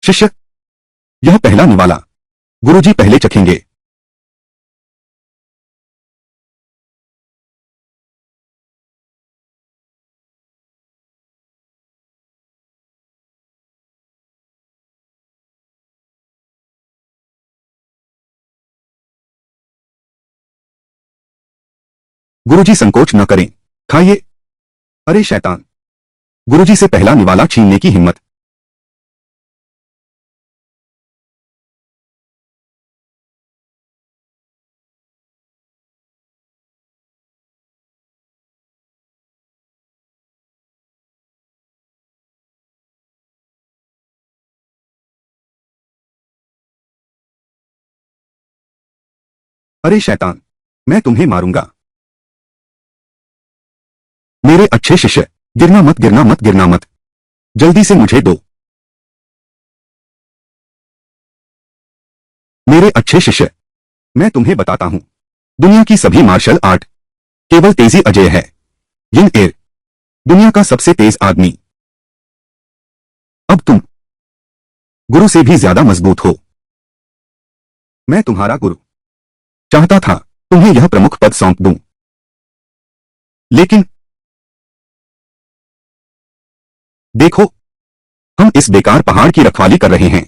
शिष्य, यह पहला निवाला गुरुजी पहले चखेंगे। गुरुजी संकोच न करें, खाइए। अरे शैतान, गुरुजी से पहला निवाला छीनने की हिम्मत। अरे शैतान, मैं तुम्हें मारूंगा। मेरे अच्छे शिष्य, गिरना मत, गिरना मत, गिरना मत। जल्दी से मुझे दो। मेरे अच्छे शिष्य, मैं तुम्हें बताता हूं, दुनिया की सभी मार्शल आर्ट केवल तेजी अजय है। यिन एर, दुनिया का सबसे तेज आदमी। अब तुम गुरु से भी ज्यादा मजबूत हो। मैं तुम्हारा गुरु चाहता था तुम्हें यह प्रमुख पद सौंप दूं, लेकिन देखो, हम इस बेकार पहाड़ की रखवाली कर रहे हैं,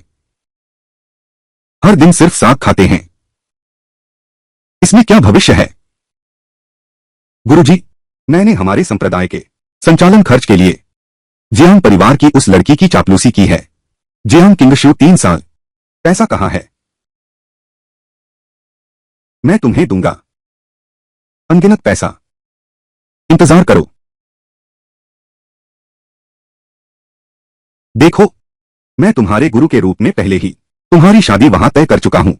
हर दिन सिर्फ साग खाते हैं। इसमें क्या भविष्य है? गुरुजी, मैंने हमारे संप्रदाय के संचालन खर्च के लिए जियांग परिवार की उस लड़की की चापलूसी की है। जियांग किंगशु 3 साल। पैसा कहां है? मैं तुम्हें दूंगा अनगिनत पैसा। इंतजार करो। देखो, मैं तुम्हारे गुरु के रूप में पहले ही तुम्हारी शादी वहां तय कर चुका हूं।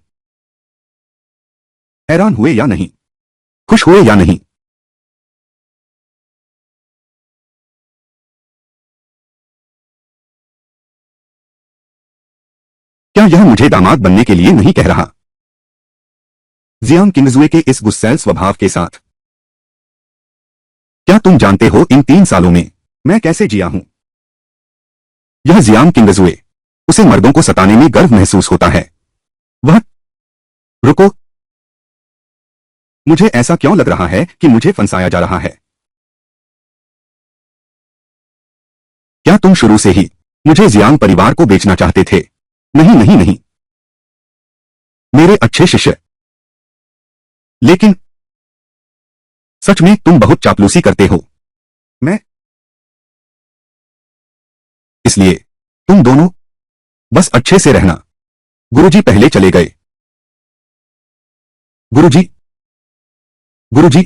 हैरान हुए या नहीं? खुश हुए या नहीं? क्या यह मुझे दामाद बनने के लिए नहीं कह रहा? जियांग किंगजुए के इस गुस्सैल स्वभाव के साथ क्या तुम जानते हो इन 3 सालों में मैं कैसे जिया हूं? यह जियांग किंगजुए, उसे मर्दों को सताने में गर्व महसूस होता है। वह रुको, मुझे ऐसा क्यों लग रहा है कि मुझे फंसाया जा रहा है? क्या तुम शुरू से ही मुझे जियांग परिवार को बेचना चाहते थे? नहीं नहीं नहीं, मेरे अच्छे शिष्य, लेकिन सच में तुम बहुत चापलूसी करते हो। मैं इसलिए तुम दोनों बस अच्छे से रहना। गुरुजी पहले चले गए। गुरुजी, गुरुजी,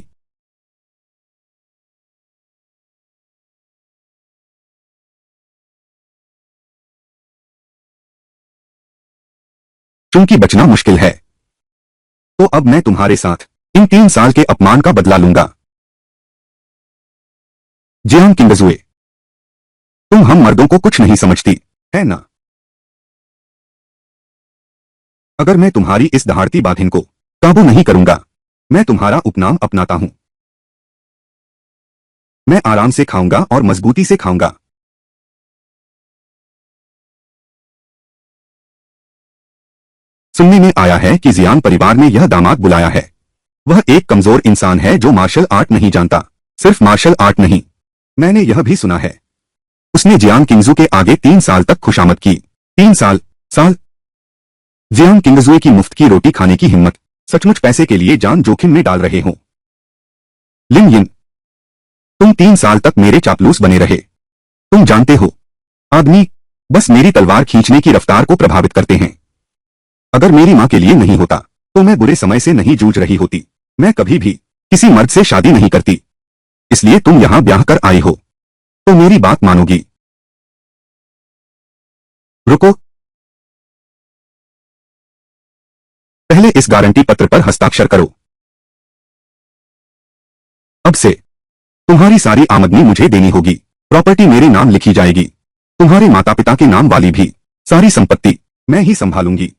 चूंकि बचना मुश्किल है, तो अब मैं तुम्हारे साथ इन 3 साल के अपमान का बदला लूंगा। जियांग किंगजुए, तुम हम मर्दों को कुछ नहीं समझती, है ना? अगर मैं तुम्हारी इस दहाड़ती बाधिन को काबू नहीं करूंगा, मैं तुम्हारा उपनाम अपनाता हूं। मैं आराम से खाऊंगा और मजबूती से खाऊंगा। सुनने में आया है कि जियांग परिवार ने यह दामाद बुलाया है। वह एक कमजोर इंसान है जो मार्शल आर्ट नहीं जानता। सिर्फ मार्शल आर्ट नहीं, मैंने यह भी सुना है उसने जियांग किंगजू के आगे 3 साल तक खुशामद की। 3 साल जियांग किंगजुए की मुफ्त की रोटी खाने की हिम्मत। सचमुच पैसे के लिए जान जोखिम में डाल रहे हो। लिन यिन, तुम 3 साल तक मेरे चापलूस बने रहे। तुम जानते हो, आदमी बस मेरी तलवार खींचने की रफ्तार को प्रभावित करते हैं। अगर मेरी मां के लिए नहीं होता तो मैं बुरे समय से नहीं जूझ रही होती। मैं कभी भी किसी मर्द से शादी नहीं करती। इसलिए तुम यहां ब्याह कर आई हो तो मेरी बात मानोगी। रुको, पहले इस गारंटी पत्र पर हस्ताक्षर करो। अब से तुम्हारी सारी आमदनी मुझे देनी होगी। प्रॉपर्टी मेरे नाम लिखी जाएगी, तुम्हारे माता पिता के नाम वाली भी। सारी संपत्ति मैं ही संभालूंगी।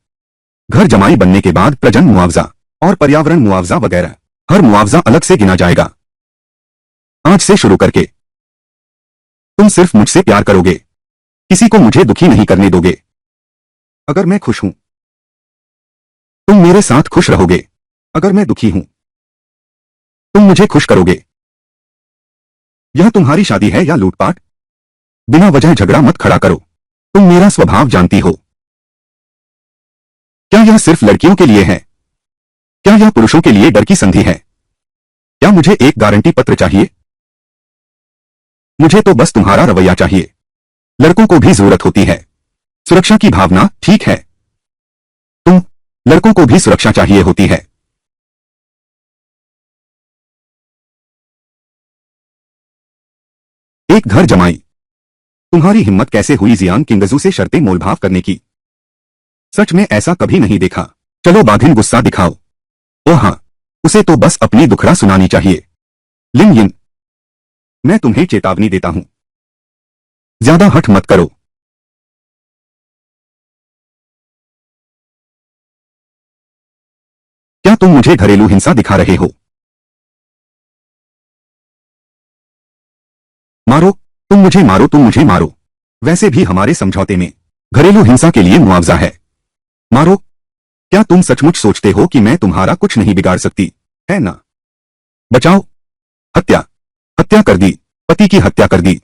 घर जमाई बनने के बाद प्रजन मुआवजा और पर्यावरण मुआवजा वगैरह, हर मुआवजा अलग से गिना जाएगा। आज से शुरू करके तुम सिर्फ मुझसे प्यार करोगे, किसी को मुझे दुखी नहीं करने दोगे। अगर मैं खुश हूं, तुम मेरे साथ खुश रहोगे। अगर मैं दुखी हूं, तुम मुझे खुश करोगे। यह तुम्हारी शादी है या लूटपाट? बिना वजह झगड़ा मत खड़ा करो। तुम मेरा स्वभाव जानती हो। क्या यह सिर्फ लड़कियों के लिए है? क्या यह पुरुषों के लिए डर की संधि है? क्या मुझे एक गारंटी पत्र चाहिए? मुझे तो बस तुम्हारा रवैया चाहिए। लड़कों को भी जरूरत होती है सुरक्षा की भावना, ठीक है? तुम लड़कों को भी सुरक्षा चाहिए होती है। एक घर जमाई। तुम्हारी हिम्मत कैसे हुई जियान किंगजू से शर्तें मोलभाव करने की? सच में ऐसा कभी नहीं देखा। चलो बाघिन गुस्सा दिखाओ। ओ हाँ, उसे तो बस अपनी दुखड़ा सुनानी चाहिए। लिन यिन, मैं तुम्हें चेतावनी देता हूं, ज्यादा हठ मत करो। क्या तुम मुझे घरेलू हिंसा दिखा रहे हो? मारो, तुम मुझे मारो, तुम मुझे मारो। वैसे भी हमारे समझौते में घरेलू हिंसा के लिए मुआवजा है। मारो। क्या तुम सचमुच सोचते हो कि मैं तुम्हारा कुछ नहीं बिगाड़ सकती, है ना? बचाओ। हत्या। हत्या कर दी। पति की हत्या कर दी।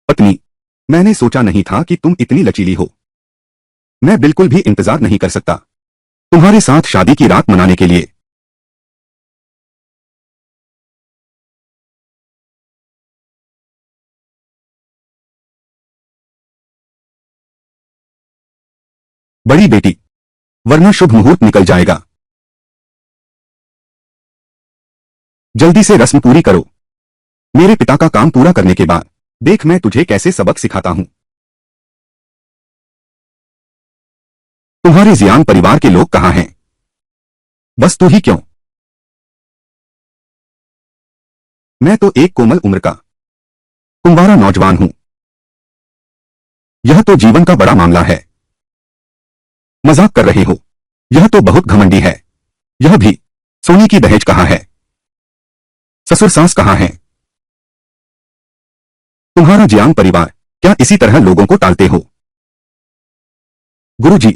पत्नी, मैंने सोचा नहीं था कि तुम इतनी लचीली हो। मैं बिल्कुल भी इंतजार नहीं कर सकता तुम्हारे साथ शादी की रात मनाने के लिए। बड़ी बेटी, वरना शुभ मुहूर्त निकल जाएगा। जल्दी से रस्म पूरी करो। मेरे पिता का काम पूरा करने के बाद देख मैं तुझे कैसे सबक सिखाता हूं। तुम्हारे जियान परिवार के लोग कहां हैं? बस तू ही क्यों? मैं तो एक कोमल उम्र का कुंवारा नौजवान हूं। यह तो जीवन का बड़ा मामला है। मजाक कर रहे हो? यह तो बहुत घमंडी है। यह भी सोने की दहेज कहां है? ससुर सास कहां है? तुम्हारा जियान परिवार क्या इसी तरह लोगों को टालते हो? गुरुजी,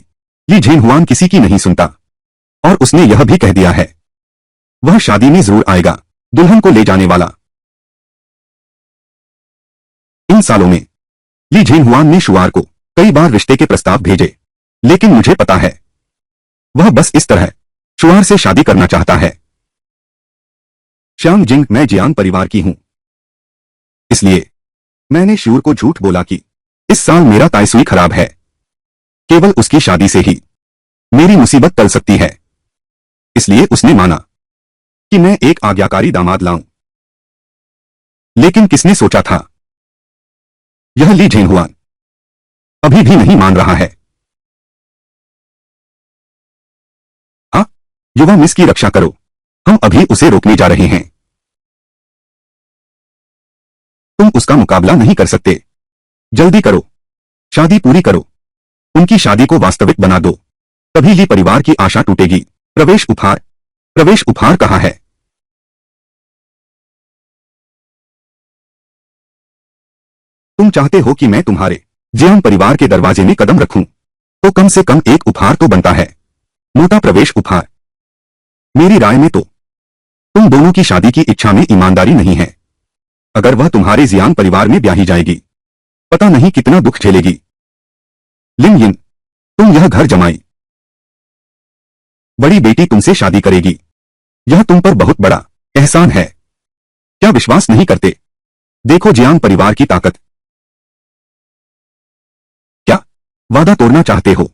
ली झेनहुआन किसी की नहीं सुनता और उसने यह भी कह दिया है वह शादी में जरूर आएगा, दुल्हन को ले जाने वाला। इन सालों में ली झेनहुआन ने शुआर को कई बार रिश्ते के प्रस्ताव भेजे, लेकिन मुझे पता है वह बस इस तरह शुआर से शादी करना चाहता है। श्यांग जिंग, मैं जियान परिवार की हूं, इसलिए मैंने शूर को झूठ बोला कि इस साल मेरा ताइसुई खराब है। केवल उसकी शादी से ही मेरी मुसीबत टल सकती है। इसलिए उसने माना कि मैं एक आज्ञाकारी दामाद लाऊं। लेकिन किसने सोचा था यह ली झेनहुआन अभी भी नहीं मान रहा है। हाँ, युवा मिस की रक्षा करो, हम अभी उसे रोकने जा रहे हैं। तुम उसका मुकाबला नहीं कर सकते। जल्दी करो, शादी पूरी करो, उनकी शादी को वास्तविक बना दो, तभी ली परिवार की आशा टूटेगी। प्रवेश उपहार। प्रवेश उपहार कहाँ है? तुम चाहते हो कि मैं तुम्हारे जियान परिवार के दरवाजे में कदम रखूं, तो कम से कम एक उपहार तो बनता है। मोटा प्रवेश उपहार। मेरी राय में तो तुम दोनों की शादी की इच्छा में ईमानदारी नहीं है। अगर वह तुम्हारे जियान परिवार में ब्याही जाएगी, पता नहीं कितना दुख झेलेगी। लिन यिन, तुम यह घर जमाई। बड़ी बेटी तुमसे शादी करेगी, यह तुम पर बहुत बड़ा एहसान है। क्या विश्वास नहीं करते? देखो जियान परिवार की ताकत। क्या वादा तोड़ना चाहते हो?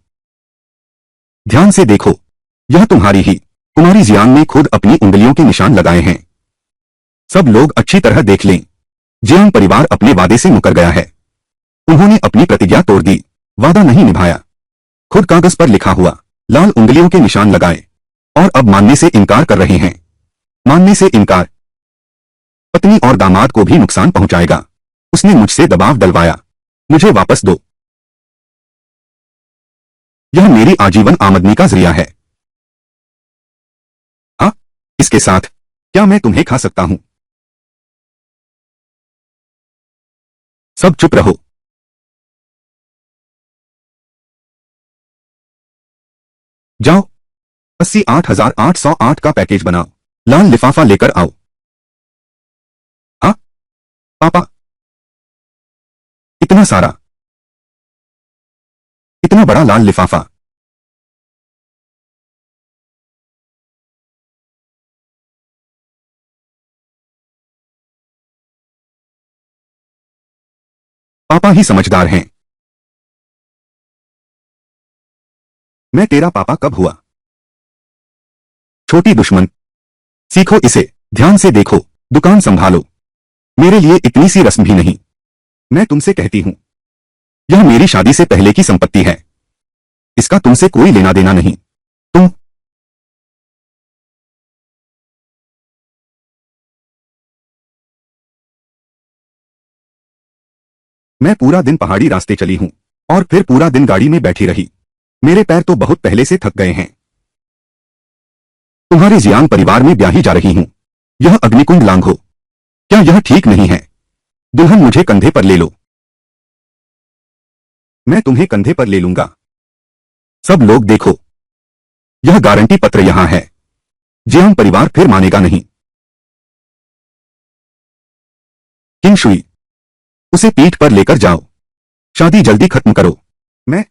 ध्यान से देखो, यह तुम्हारी ही कुमारी जियान ने खुद अपनी उंगलियों के निशान लगाए हैं। सब लोग अच्छी तरह देख लें, जियान परिवार अपने वादे से मुकर गया है। उन्होंने अपनी प्रतिज्ञा तोड़ दी, वादा नहीं निभाया। खुद कागज पर लिखा हुआ लाल उंगलियों के निशान लगाए और अब मानने से इनकार कर रहे हैं। मानने से इनकार पत्नी और दामाद को भी नुकसान पहुंचाएगा। उसने मुझसे दबाव डलवाया, मुझे वापस दो। यह मेरी आजीवन आमदनी का जरिया है। इसके साथ क्या मैं तुम्हें खा सकता हूं? सब चुप रहो। जाओ, 88,808 का पैकेज बनाओ। लाल लिफाफा लेकर आओ। हाँ, पापा, इतना सारा, इतना बड़ा लाल लिफाफा। पापा ही समझदार हैं। मैं तेरा पापा कब हुआ? छोटी दुश्मन, सीखो इसे। ध्यान से देखो, दुकान संभालो। मेरे लिए इतनी सी रस्म भी नहीं। मैं तुमसे कहती हूं, यह मेरी शादी से पहले की संपत्ति है। इसका तुमसे कोई लेना देना नहीं। तुम मैं पूरा दिन पहाड़ी रास्ते चली हूं और फिर पूरा दिन गाड़ी में बैठी रही। मेरे पैर तो बहुत पहले से थक गए हैं। तुम्हारे जियान परिवार में ब्याही जा रही हूं। यह अग्निकुंड लांघो। क्या यह ठीक नहीं है? दुल्हन, मुझे कंधे पर ले लो। मैं तुम्हें कंधे पर ले लूंगा। सब लोग देखो, यह गारंटी पत्र यहां है। जियान परिवार फिर मानेगा नहीं। किंग शुई, उसे पीठ पर लेकर जाओ। शादी जल्दी खत्म करो। मैं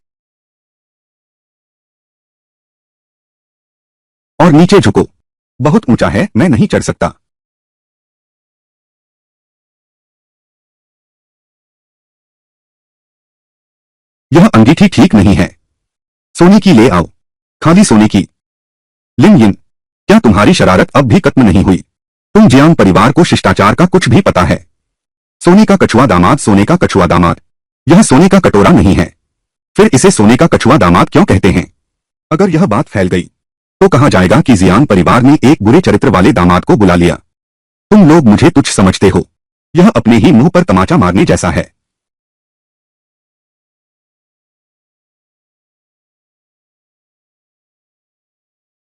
और नीचे झुको। बहुत ऊंचा है, मैं नहीं चढ़ सकता। यह अंगीठी ठीक नहीं है। सोने की ले आओ। खाली सोने की। लिन यिन, क्या तुम्हारी शरारत अब भी खत्म नहीं हुई? तुम जियांग परिवार को शिष्टाचार का कुछ भी पता है? सोने का कछुआ दामाद, सोने का कछुआ दामाद। यह सोने का कटोरा नहीं है। फिर इसे सोने का कछुआ दामाद क्यों कहते हैं? अगर यह बात फैल गई तो कहा जाएगा कि जियांग परिवार ने एक बुरे चरित्र वाले दामाद को बुला लिया। तुम लोग मुझे तुच्छ समझते हो। यह अपने ही मुंह पर तमाचा मारने जैसा है।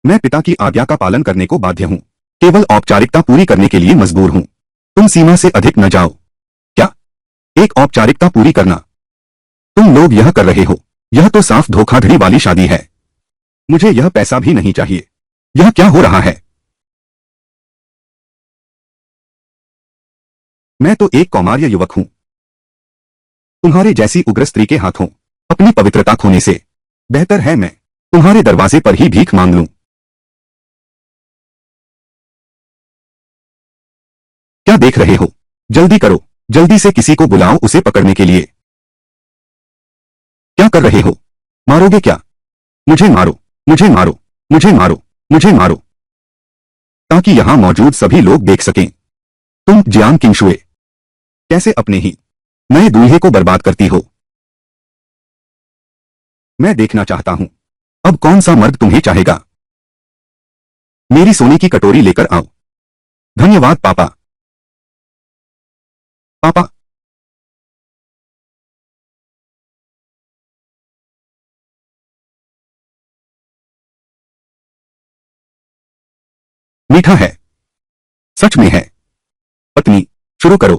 मैं पिता की आज्ञा का पालन करने को बाध्य हूं। केवल औपचारिकता पूरी करने के लिए मजबूर हूं। तुम सीमा से अधिक न जाओ। क्या? एक औपचारिकता पूरी करना? तुम लोग यह कर रहे हो। यह तो साफ धोखाधड़ी वाली शादी है। मुझे यह पैसा भी नहीं चाहिए। यह क्या हो रहा है? मैं तो एक कौमार्य युवक हूं। तुम्हारे जैसी उग्र स्त्री के हाथों अपनी पवित्रता खोने से बेहतर है मैं तुम्हारे दरवाजे पर ही भीख मांग लूं। क्या देख रहे हो? जल्दी करो। जल्दी से किसी को बुलाओ उसे पकड़ने के लिए। क्या कर रहे हो? मारोगे क्या? मुझे मारो। मुझे मारो। मुझे मारो। मुझे मारो, ताकि यहां मौजूद सभी लोग देख सकें। तुम जियांग किंगशुए कैसे अपने ही नए दूल्हे को बर्बाद करती हो। मैं देखना चाहता हूं, अब कौन सा मर्द तुम्हें चाहेगा। मेरी सोने की कटोरी लेकर आओ। धन्यवाद पापा। पापा, मीठा है। सच में है। पत्नी, शुरू करो।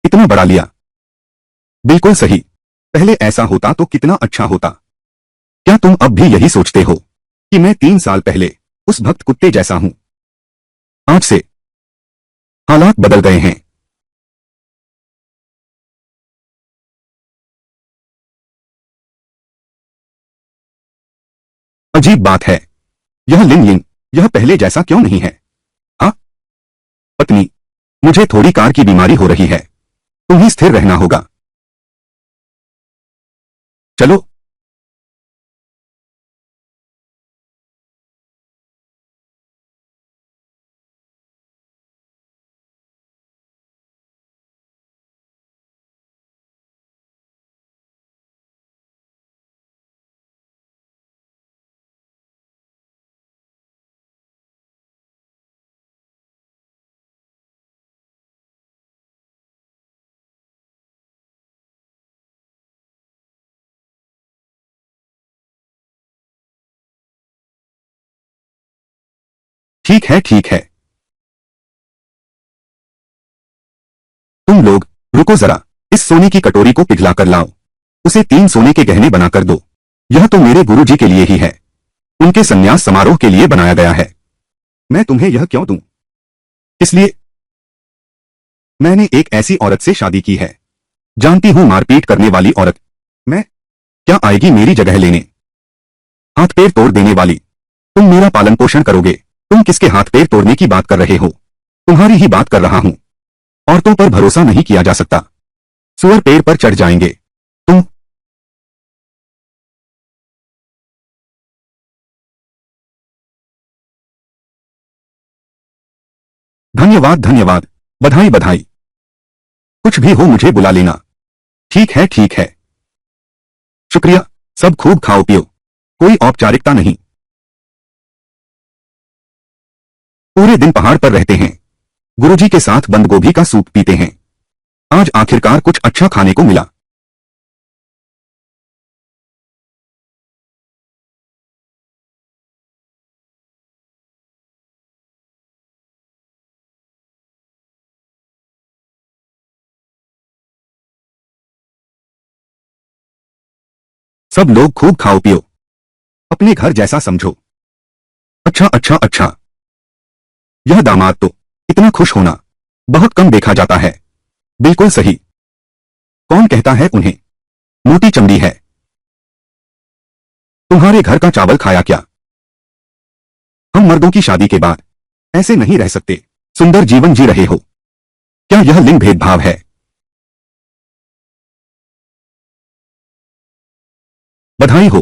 इतना बड़ा लिया। बिल्कुल सही। पहले ऐसा होता तो कितना अच्छा होता। क्या तुम अब भी यही सोचते हो कि मैं 3 साल पहले उस भक्त कुत्ते जैसा हूं? आज से हालात बदल गए हैं। अजीब बात है। यह लिन यिंग, यह पहले जैसा क्यों नहीं है? हाँ, पत्नी, मुझे थोड़ी कार की बीमारी हो रही है। तुम्हें स्थिर रहना होगा। चलो। ठीक है ठीक है। तुम लोग रुको जरा, इस सोने की कटोरी को पिघला कर लाओ, उसे 3 सोने के गहने बनाकर दो। यह तो मेरे गुरुजी के लिए ही है, उनके संन्यास समारोह के लिए बनाया गया है। मैं तुम्हें यह क्यों दूं? इसलिए मैंने एक ऐसी औरत से शादी की है, जानती हूं, मारपीट करने वाली औरत। मैं क्या आएगी मेरी जगह लेने? हाथ पैर तोड़ देने वाली। तुम मेरा पालन पोषण करोगे? तुम किसके हाथ पैर तोड़ने की बात कर रहे हो? तुम्हारी ही बात कर रहा हूं। औरतों पर भरोसा नहीं किया जा सकता, सुअर पेड़ पर चढ़ जाएंगे। तुम धन्यवाद धन्यवाद, बधाई बधाई। कुछ भी हो मुझे बुला लेना। ठीक है ठीक है। शुक्रिया। सब खूब खाओ पियो, कोई औपचारिकता नहीं। पूरे दिन पहाड़ पर रहते हैं, गुरुजी के साथ बंद गोभी का सूप पीते हैं। आज आखिरकार कुछ अच्छा खाने को मिला। सब लोग खूब खाओ पियो, अपने घर जैसा समझो। अच्छा अच्छा अच्छा। यह दामाद तो इतना खुश होना बहुत कम देखा जाता है। बिल्कुल सही। कौन कहता है उन्हें मोटी चमड़ी है? तुम्हारे घर का चावल खाया क्या? हम मर्दों की शादी के बाद ऐसे नहीं रह सकते, सुंदर जीवन जी रहे हो। क्या यह लिंग भेदभाव है? बधाई हो।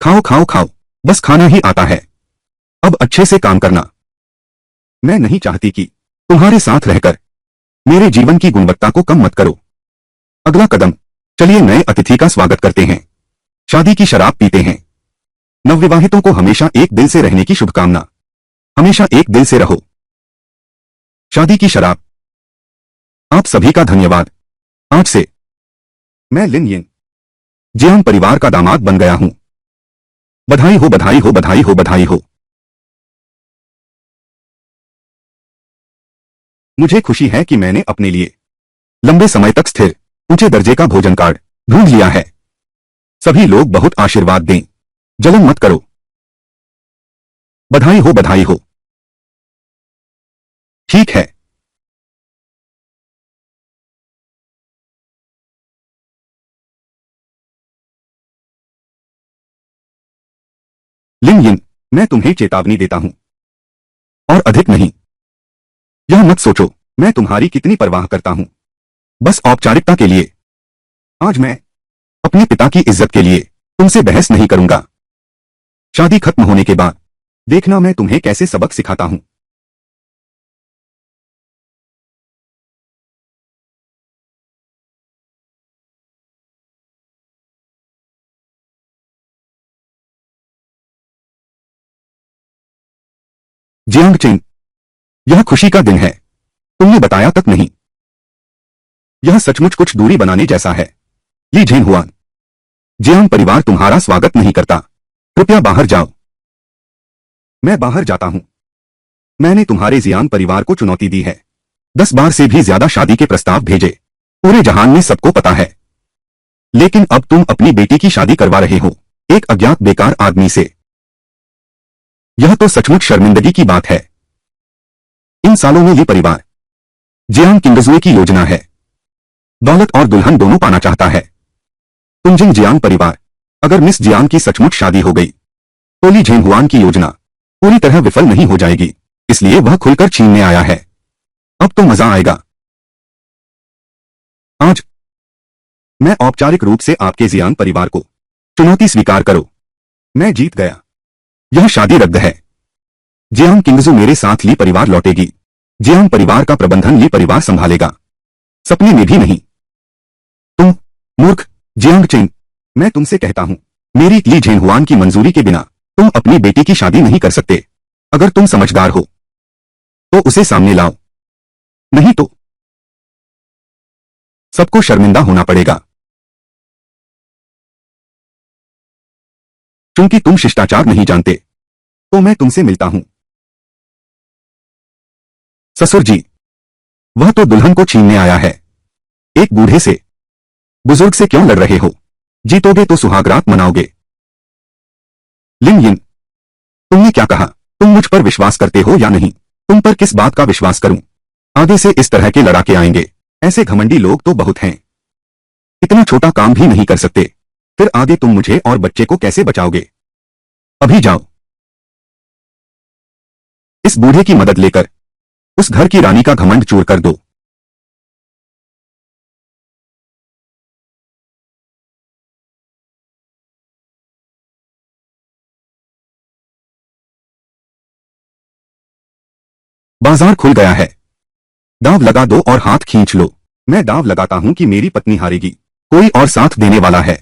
खाओ खाओ खाओ, बस खाना ही आता है। अब अच्छे से काम करना। मैं नहीं चाहती कि तुम्हारे साथ रहकर मेरे जीवन की गुणवत्ता को कम मत करो। अगला कदम, चलिए नए अतिथि का स्वागत करते हैं। शादी की शराब पीते हैं। नवविवाहितों को हमेशा एक दिल से रहने की शुभकामना। हमेशा एक दिल से रहो। शादी की शराब। आप सभी का धन्यवाद। आज से मैं लिन यिन जियांग परिवार का दामाद बन गया हूं। बधाई हो बधाई हो बधाई हो बधाई हो। मुझे खुशी है कि मैंने अपने लिए लंबे समय तक स्थिर ऊंचे दर्जे का भोजन कार्ड ढूंढ लिया है। सभी लोग बहुत आशीर्वाद दें, जलन मत करो। बधाई हो बधाई हो। ठीक है। लिन यिन, मैं तुम्हें चेतावनी देता हूं, और अधिक नहीं। यह मत सोचो मैं तुम्हारी कितनी परवाह करता हूं, बस औपचारिकता के लिए। आज मैं अपने पिता की इज्जत के लिए तुमसे बहस नहीं करूंगा। शादी खत्म होने के बाद देखना मैं तुम्हें कैसे सबक सिखाता हूं। जियांग चिंग, यह खुशी का दिन है, तुमने बताया तक नहीं। यह सचमुच कुछ दूरी बनाने जैसा है। ली झेन हुआन, जियांग परिवार तुम्हारा स्वागत नहीं करता, कृपया बाहर जाओ। मैं बाहर जाता हूं। मैंने तुम्हारे जियांग परिवार को चुनौती दी है, 10 बार से भी ज्यादा शादी के प्रस्ताव भेजे, पूरे जहान में सबको पता है। लेकिन अब तुम अपनी बेटी की शादी करवा रहे हो एक अज्ञात बेकार आदमी से। यह तो सचमुच शर्मिंदगी की बात है। इन सालों में ली परिवार जियांग किंगजुए की योजना है, दौलत और दुल्हन दोनों पाना चाहता है। तुंजिंग जियांग परिवार, अगर मिस जियांग की सचमुच शादी हो गई तो ली झेंगहुआन की योजना पूरी तरह विफल नहीं हो जाएगी, इसलिए वह खुलकर छीनने आया है। अब तो मजा आएगा। आज मैं औपचारिक रूप से आपके जियांग परिवार को चुनौती स्वीकार करो। मैं जीत गया। यह शादी रद्द है। जियांग किंगजू मेरे साथ ली परिवार लौटेगी। जियांग परिवार का प्रबंधन ली परिवार संभालेगा, सपने में भी नहीं। तुम मूर्ख जियांग चिंग, मैं तुमसे कहता हूं, मेरी ली झेंगहुआन की मंजूरी के बिना तुम अपनी बेटी की शादी नहीं कर सकते। अगर तुम समझदार हो तो उसे सामने लाओ, नहीं तो सबको शर्मिंदा होना पड़ेगा। क्योंकि तुम शिष्टाचार नहीं जानते, तो मैं तुमसे मिलता हूं। ससुर जी, वह तो दुल्हन को छीनने आया है। एक बूढ़े से, बुजुर्ग से क्यों लड़ रहे हो? जीतोगे तो सुहागरात मनाओगे। लिन यिन, तुमने क्या कहा? तुम मुझ पर विश्वास करते हो या नहीं? तुम पर किस बात का विश्वास करूं? आगे से इस तरह के लड़ाके आएंगे। ऐसे घमंडी लोग तो बहुत हैं। इतना छोटा काम भी नहीं कर सकते, फिर आगे तुम मुझे और बच्चे को कैसे बचाओगे? अभी जाओ, इस बूढ़े की मदद लेकर उस घर की रानी का घमंड चूर कर दो। बाजार खुल गया है। दांव लगा दो और हाथ खींच लो। मैं दांव लगाता हूं कि मेरी पत्नी हारेगी। कोई और साथ देने वाला है।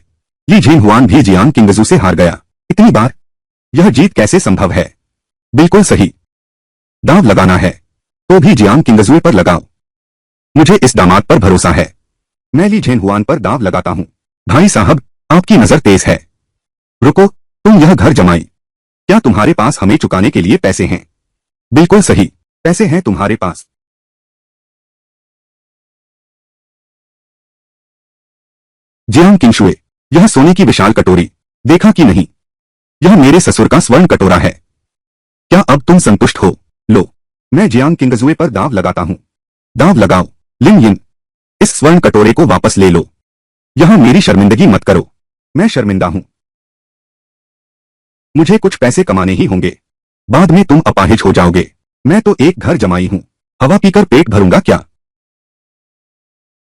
ली झेन हुआन भी जियांग किंगजू से हार गया। इतनी बार यह जीत कैसे संभव है? बिल्कुल सही। दांव लगाना है तो भी जियांग किंगजुए पर लगाओ। मुझे इस दामाद पर भरोसा है। मैं ली झेन हुआन पर दांव लगाता हूं। भाई साहब, आपकी नजर तेज है। रुको, तुम यह घर जमाई। क्या तुम्हारे पास हमें चुकाने के लिए पैसे हैं? बिल्कुल सही, पैसे हैं तुम्हारे पास। जियांग किंगशुए, यह सोने की विशाल कटोरी देखा कि नहीं? यह मेरे ससुर का स्वर्ण कटोरा है। क्या अब तुम संतुष्ट हो? लो, मैं जियांग किंगजुए पर दांव लगाता हूं। दांव लगाओ। लिन यिन, इस स्वर्ण कटोरे को वापस ले लो। यहां मेरी शर्मिंदगी मत करो। मैं शर्मिंदा हूं। मुझे कुछ पैसे कमाने ही होंगे। बाद में तुम अपाहिज हो जाओगे। मैं तो एक घर जमाई हूं। हवा पीकर पेट भरूंगा क्या?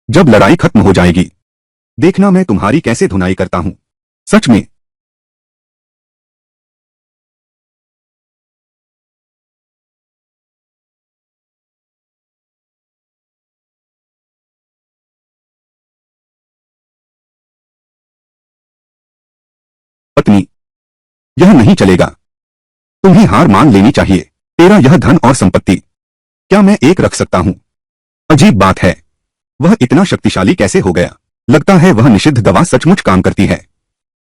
जब लड़ाई खत्म हो जाएगी, देखना मैं तुम्हारी कैसे धुनाई करता हूं। सच में। पत्नी, यह नहीं चलेगा। तुम्हें हार मान लेनी चाहिए। तेरा यह धन और संपत्ति क्या मैं एक रख सकता हूं? अजीब बात है, वह इतना शक्तिशाली कैसे हो गया? लगता है वह निषिद्ध दवा सचमुच काम करती है।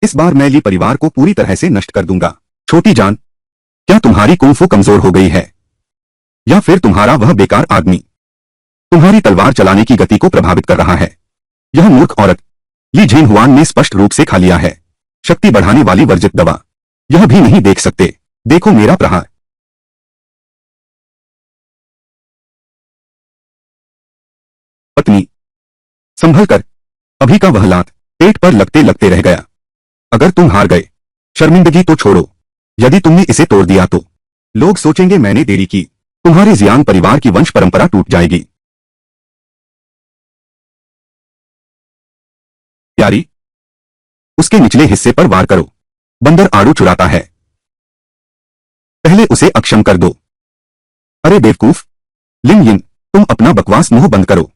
इस बार मैं ली परिवार को पूरी तरह से नष्ट कर दूंगा। छोटी जान, क्या तुम्हारी कुंफू कमजोर हो गई है? या फिर तुम्हारा वह बेकार आदमी तुम्हारी तलवार चलाने की गति को प्रभावित कर रहा है? यह मूर्ख औरत ली झेन हुआन ने स्पष्ट रूप से खा लिया है। शक्ति बढ़ाने वाली वर्जित दवा। यह भी नहीं देख सकते। देखो मेरा प्रहार। पत्नी, संभल कर। अभी का वह लात पेट पर लगते लगते रह गया। अगर तुम हार गए, शर्मिंदगी तो छोड़ो, यदि तुमने इसे तोड़ दिया तो लोग सोचेंगे मैंने देरी की। तुम्हारे जियांग परिवार की वंश परंपरा टूट जाएगी। प्यारी, उसके निचले हिस्से पर वार करो। बंदर आड़ू चुराता है, पहले उसे अक्षम कर दो। अरे बेवकूफ, लिन यिन, तुम अपना बकवास मुंह बंद करो।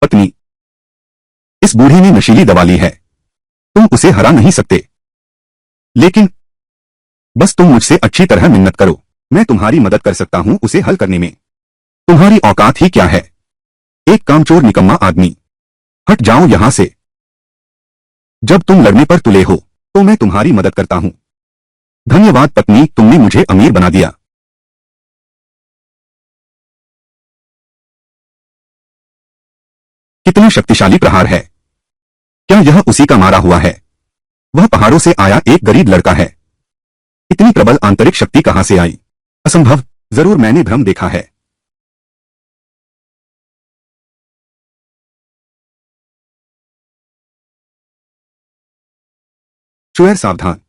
पत्नी, इस बूढ़े ने नशीली दवा ली है। तुम उसे हरा नहीं सकते। लेकिन बस तुम मुझसे अच्छी तरह मिन्नत करो। मैं तुम्हारी मदद कर सकता हूं उसे हल करने में। तुम्हारी औकात ही क्या है? एक कामचोर निकम्मा आदमी। हट जाओ यहां से। जब तुम लड़ने पर तुले हो तो मैं तुम्हारी मदद करता हूं। धन्यवाद पत्नी, तुमने मुझे अमीर बना दिया। कितना शक्तिशाली प्रहार है। क्या यह उसी का मारा हुआ है? वह पहाड़ों से आया एक गरीब लड़का है। इतनी प्रबल आंतरिक शक्ति कहां से आई? असंभव। जरूर मैंने भ्रम देखा है। चुएर सावधान।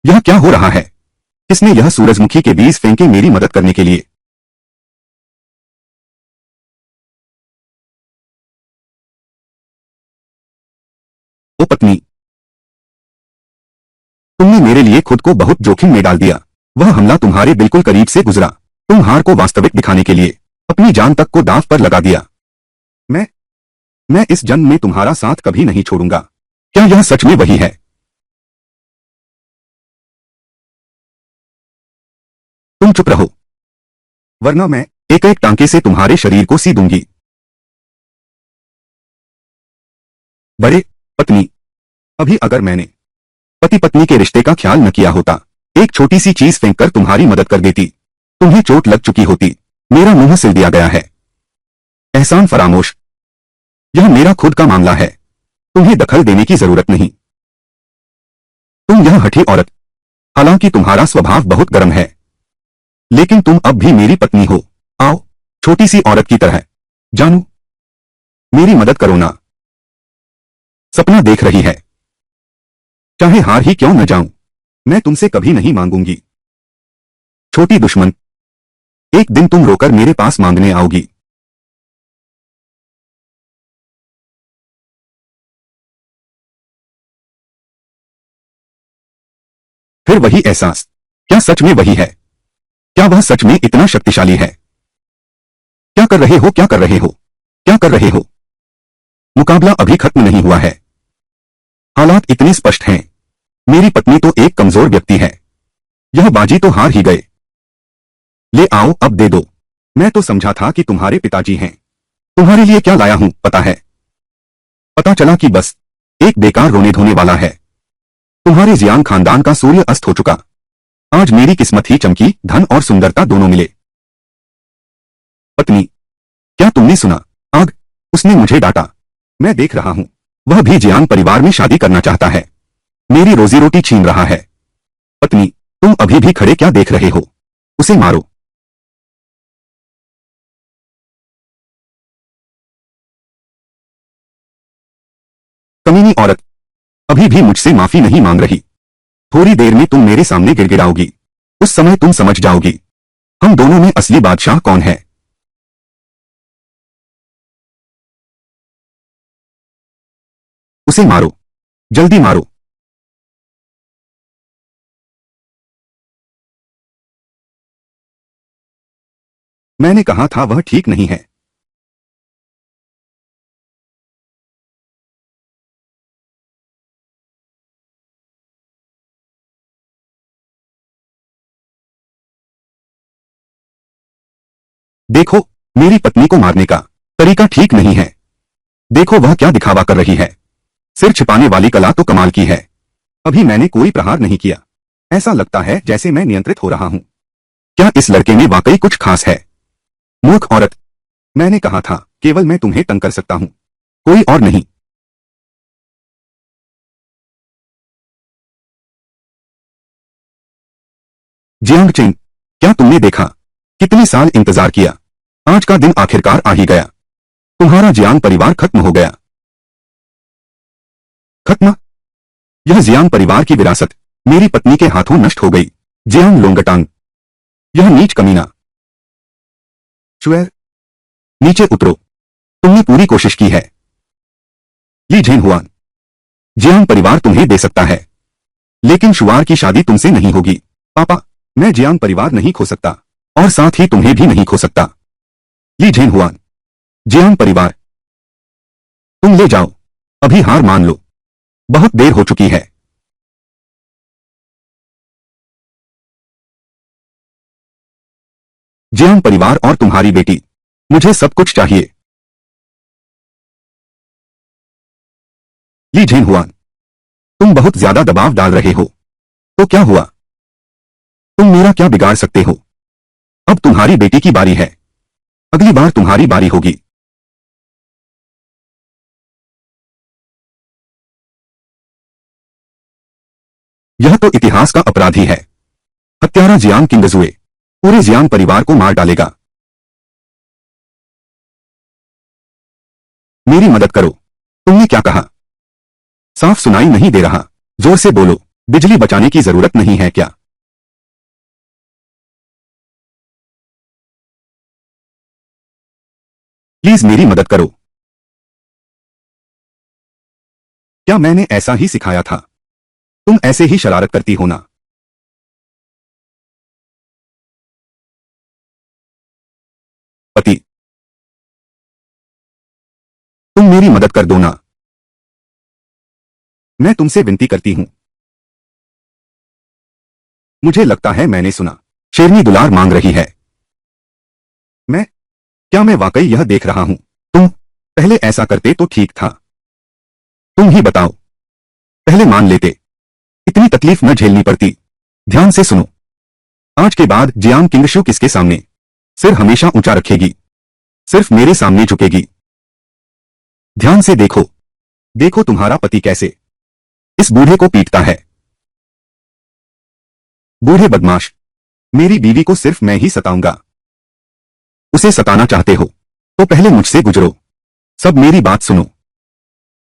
यह क्या हो रहा है? किसने यह सूरजमुखी के बीज फेंके मेरी मदद करने के लिए? ओ पत्नी, तुमने मेरे लिए खुद को बहुत जोखिम में डाल दिया। वह हमला तुम्हारे बिल्कुल करीब से गुजरा। तुम हार को वास्तविक दिखाने के लिए अपनी जान तक को दांव पर लगा दिया। मैं मैं इस जन्म में तुम्हारा साथ कभी नहीं छोड़ूंगा। क्या यह सच में वही है? तुम चुप रहो, वरना मैं एक एक टांके से तुम्हारे शरीर को सी दूंगी। बड़े पत्नी, अभी अगर मैंने पति पत्नी के रिश्ते का ख्याल न किया होता, एक छोटी सी चीज फेंक कर तुम्हारी मदद कर देती, तुम्हें चोट लग चुकी होती। मेरा मुंह सिल दिया गया है। एहसान फरामोश, यह मेरा खुद का मामला है। तुम्हें दखल देने की जरूरत नहीं। तुम यह हठी औरत, हालांकि तुम्हारा स्वभाव बहुत गर्म है, लेकिन तुम अब भी मेरी पत्नी हो। आओ, छोटी सी औरत की तरह। जानू, मेरी मदद करो ना। सपना देख रही है, चाहे हार ही क्यों न जाऊं, मैं तुमसे कभी नहीं मांगूंगी। छोटी दुश्मन, एक दिन तुम रोकर मेरे पास मांगने आओगी। फिर वही एहसास, क्या सच में वही है? क्या वह सच में इतना शक्तिशाली है? क्या कर रहे हो, क्या कर रहे हो, क्या कर रहे हो? मुकाबला अभी खत्म नहीं हुआ है। हालात इतने स्पष्ट हैं। मेरी पत्नी तो एक कमजोर व्यक्ति है। यह बाजी तो हार ही गए। ले आओ, अब दे दो। मैं तो समझा था कि तुम्हारे पिताजी हैं। तुम्हारे लिए क्या लाया हूं पता है? पता चला कि बस एक बेकार रोने धोने वाला है। तुम्हारे जियान खानदान का सूर्य अस्त हो चुका। आज मेरी किस्मत ही चमकी, धन और सुंदरता दोनों मिले। पत्नी, क्या तुमने सुना? आग, उसने मुझे डांटा। मैं देख रहा हूं, वह भी जियान परिवार में शादी करना चाहता है। मेरी रोजी रोटी छीन रहा है। पत्नी, तुम अभी भी खड़े क्या देख रहे हो? उसे मारो। कमीनी औरत, अभी भी मुझसे माफी नहीं मांग रही। थोड़ी देर में तुम मेरे सामने गिड़गिड़ाओगी। उस समय तुम समझ जाओगी, हम दोनों में असली बादशाह कौन है। उसे मारो, जल्दी मारो। मैंने कहा था वह ठीक नहीं है। देखो, मेरी पत्नी को मारने का तरीका ठीक नहीं है। देखो वह क्या दिखावा कर रही है। सिर छिपाने वाली कला तो कमाल की है। अभी मैंने कोई प्रहार नहीं किया। ऐसा लगता है जैसे मैं नियंत्रित हो रहा हूं। क्या इस लड़के में वाकई कुछ खास है? मूर्ख औरत, मैंने कहा था केवल मैं तुम्हें तंग कर सकता हूं, कोई और नहीं। जियांग चेंग, क्या तुमने देखा? कितने साल इंतजार किया, आज का दिन आखिरकार आ ही गया। तुम्हारा जियांग परिवार खत्म हो गया। खत्म? यह जियांग परिवार की विरासत मेरी पत्नी के हाथों नष्ट हो गई। जियांग लोंगटांग, यह नीच कमीना। चुएर, नीचे उतरो। तुमने पूरी कोशिश की है। ली झेन हुआन, जियांग परिवार तुम्हें दे सकता है, लेकिन शुआर की शादी तुमसे नहीं होगी। पापा, मैं जियांग परिवार नहीं खो सकता, और साथ ही तुम्हें भी नहीं खो सकता। ली झेन हुआन, जियांग परिवार, तुम ले जाओ, अभी हार मान लो, बहुत देर हो चुकी है। जियांग परिवार और तुम्हारी बेटी, मुझे सब कुछ चाहिए। ली झेन हुआन, तुम बहुत ज्यादा दबाव डाल रहे हो। तो क्या हुआ? तुम मेरा क्या बिगाड़ सकते हो? अब तुम्हारी बेटी की बारी है। अगली बार तुम्हारी बारी होगी। यह तो इतिहास का अपराधी है। हत्यारा जियांग किंगजुए पूरे जियांग परिवार को मार डालेगा। मेरी मदद करो। तुमने क्या कहा? साफ सुनाई नहीं दे रहा, जोर से बोलो। बिजली बचाने की जरूरत नहीं है क्या? प्लीज मेरी मदद करो। क्या मैंने ऐसा ही सिखाया था? तुम ऐसे ही शरारत करती हो ना? पति, तुम मेरी मदद कर दो ना। मैं तुमसे विनती करती हूं। मुझे लगता है मैंने सुना। शेरनी दुलार मांग रही है। क्या मैं वाकई यह देख रहा हूं? तुम पहले ऐसा करते तो ठीक था। तुम ही बताओ। पहले मान लेते, इतनी तकलीफ न झेलनी पड़ती। ध्यान से सुनो। आज के बाद जियांग किंगशु किसके सामने सिर हमेशा ऊंचा रखेगी? सिर्फ मेरे सामने झुकेगी। ध्यान से देखो। देखो तुम्हारा पति कैसे इस बूढ़े को पीटता है। बूढ़े बदमाश, मेरी बीवी को सिर्फ मैं ही सताऊंगा। उसे सताना चाहते हो तो पहले मुझसे गुजरो। सब मेरी बात सुनो।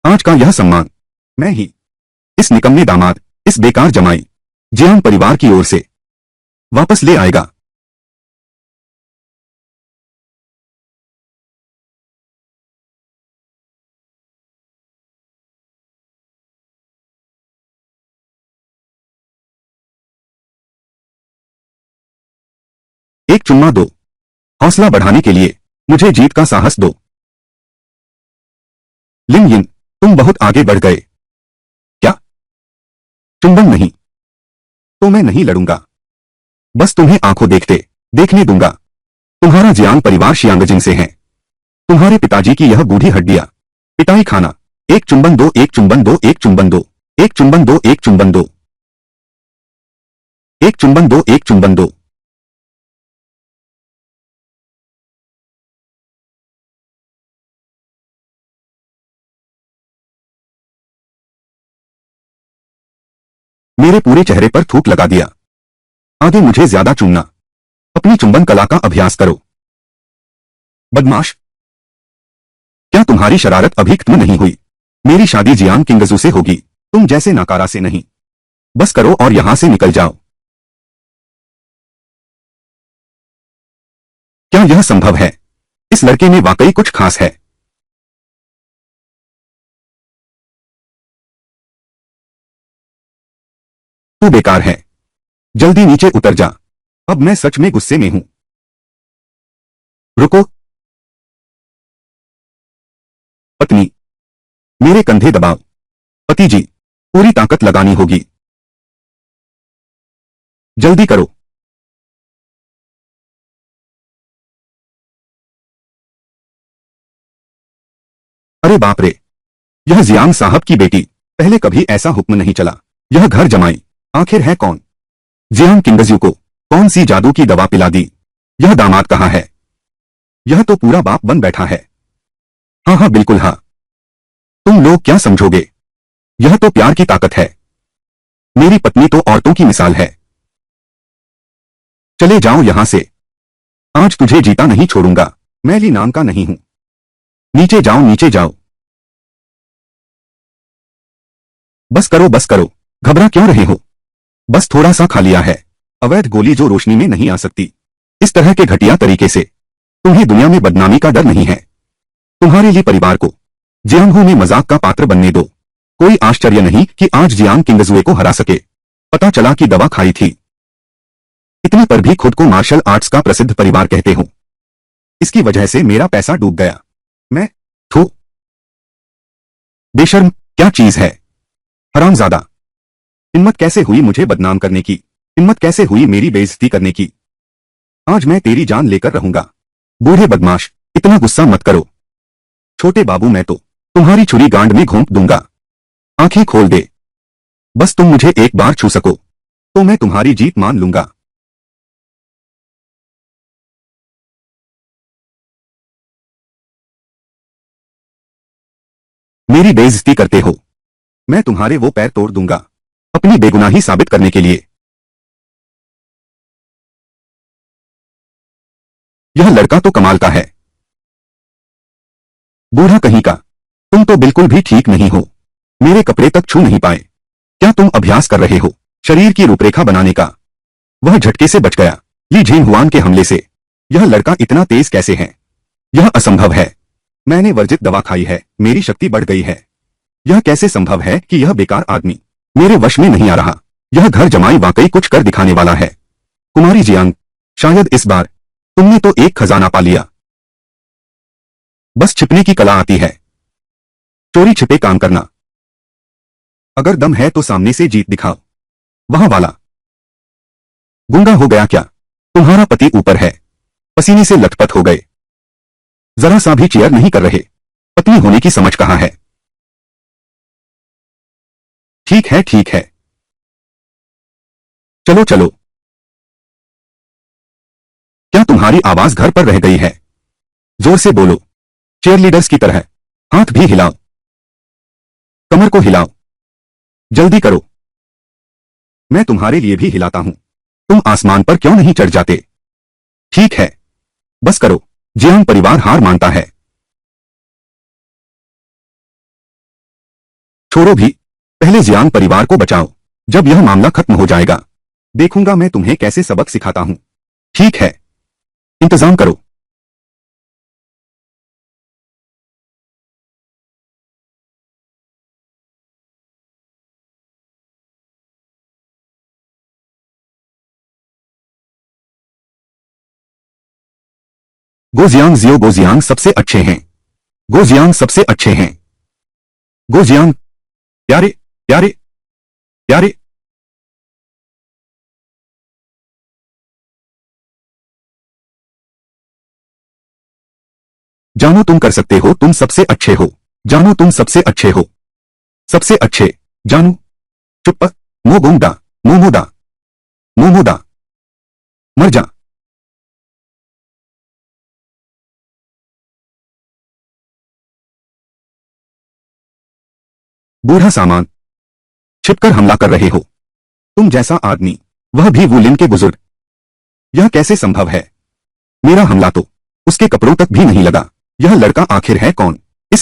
आज का यह सम्मान मैं ही इस निकम्मे दामाद, इस बेकार जमाई जियांग परिवार की ओर से वापस ले आएगा। एक चुम्मा दो। हौसला बढ़ाने के लिए मुझे जीत का साहस दो। लिंग यिन, तुम बहुत आगे बढ़ गए। क्या? चुंबन नहीं तो मैं नहीं लड़ूंगा। बस तुम्हें आंखों देखते देखने दूंगा। तुम्हारा जियांग परिवार शियांगजिन से है। तुम्हारे पिताजी की यह बूढ़ी हड्डियां पिटाई खाना। एक चुंबन दो, एक चुंबन दो, एक चुंबन दो, एक चुंबन दो, एक चुंबन दो, एक चुंबन दो, एक चुंबन दो। मेरे पूरे चेहरे पर थूक लगा दिया। आगे मुझे ज्यादा चूमना। अपनी चुंबन कला का अभ्यास करो। बदमाश, क्या तुम्हारी शरारत अभी खत्म नहीं हुई? मेरी शादी जियांग किंगजू से होगी, तुम जैसे नाकारा से नहीं। बस करो और यहां से निकल जाओ। क्या यह संभव है? इस लड़के में वाकई कुछ खास है। तू बेकार है। जल्दी नीचे उतर जा। अब मैं सच में गुस्से में हूं। रुको। पत्नी, मेरे कंधे दबाओ। पति जी, पूरी ताकत लगानी होगी। जल्दी करो। अरे बाप रे, यह जियांग साहब की बेटी। पहले कभी ऐसा हुक्म नहीं चला। यह घर जमाई आखिर है कौन? जियांग किंगजू को कौन सी जादू की दवा पिला दी? यह दामाद कहाँ है? यह तो पूरा बाप बन बैठा है। हाँ हाँ बिल्कुल हाँ। तुम लोग क्या समझोगे? यह तो प्यार की ताकत है। मेरी पत्नी तो औरतों की मिसाल है। चले जाओ यहां से। आज तुझे जीता नहीं छोड़ूंगा। मैं ली नाम का नहीं हूं। नीचे जाओ, नीचे जाओ। बस करो, बस करो। घबरा क्यों रहे हो? बस थोड़ा सा खा लिया है। अवैध गोली जो रोशनी में नहीं आ सकती। इस तरह के घटिया तरीके से तुम्हें दुनिया में बदनामी का डर नहीं है। तुम्हारे लिए परिवार को जियांगहू में मजाक का पात्र बनने दो। कोई आश्चर्य नहीं कि आज जियांग किंगजुए को हरा सके। पता चला कि दवा खाई थी। इतने पर भी खुद को मार्शल आर्ट्स का प्रसिद्ध परिवार कहते हो। इसकी वजह से मेरा पैसा डूब गया। मैं थू। बेशर्म, क्या चीज है? हरामजादा। हिम्मत कैसे हुई मुझे बदनाम करने की? हिम्मत कैसे हुई मेरी बेइज्जती करने की? आज मैं तेरी जान लेकर रहूंगा। बूढ़े बदमाश, इतना गुस्सा मत करो। छोटे बाबू, मैं तो तुम्हारी छुरी गांड में घोंप दूंगा। आंखें खोल दे। बस तुम मुझे एक बार छू सको तो मैं तुम्हारी जीत मान लूंगा। मेरी बेइज्जती करते हो? मैं तुम्हारे वो पैर तोड़ दूंगा अपनी बेगुनाही साबित करने के लिए। यह लड़का तो कमाल का है। बूढ़ा कहीं का, तुम तो बिल्कुल भी ठीक नहीं हो। मेरे कपड़े तक छू नहीं पाए। क्या तुम अभ्यास कर रहे हो शरीर की रूपरेखा बनाने का? वह झटके से बच गया ली झेन हुआन के हमले से। यह लड़का इतना तेज कैसे है? यह असंभव है। मैंने वर्जित दवा खाई है, मेरी शक्ति बढ़ गई है। यह कैसे संभव है कि यह बेकार आदमी मेरे वश में नहीं आ रहा? यह घर जमाई वाकई कुछ कर दिखाने वाला है। कुमारी जियांग, शायद इस बार तुमने तो एक खजाना पा लिया। बस छिपने की कला आती है। चोरी छिपे काम करना। अगर दम है तो सामने से जीत दिखाओ। वहां वाला गूंगा हो गया क्या? तुम्हारा पति ऊपर है, पसीने से लथपथ हो गए, जरा सा भी चेयर नहीं कर रहे। पत्नी होने की समझ कहां है? ठीक है ठीक है, चलो चलो। क्या तुम्हारी आवाज घर पर रह गई है? जोर से बोलो, चेयरलीडर्स की तरह। हाथ भी हिलाओ, कमर को हिलाओ, जल्दी करो। मैं तुम्हारे लिए भी हिलाता हूं। तुम आसमान पर क्यों नहीं चढ़ जाते? ठीक है, बस करो। जियांग परिवार हार मानता है। छोड़ो भी, पहले जियांग परिवार को बचाओ। जब यह मामला खत्म हो जाएगा, देखूंगा मैं तुम्हें कैसे सबक सिखाता हूं। ठीक है, इंतजाम करो। गोजियांग सबसे अच्छे हैं। गोजियांग सबसे अच्छे हैं। गोजियांग प्यारे प्यारे प्यारे। जानो तुम कर सकते हो, तुम सबसे अच्छे हो। जानो तुम सबसे अच्छे हो, सबसे अच्छे। जानू चुप, मोगोंगा, मोमोदा, मोमोदा, मर जा। बूढ़ा सामान, छिपकर हमला कर रहे हो। तुम जैसा आदमी, वह भी वुलिन के बुजुर्ग। यह कैसे संभव है? मेरा हमला तो उसके कपड़ों तक भी नहीं लगा। यह लड़का आखिर है कौन?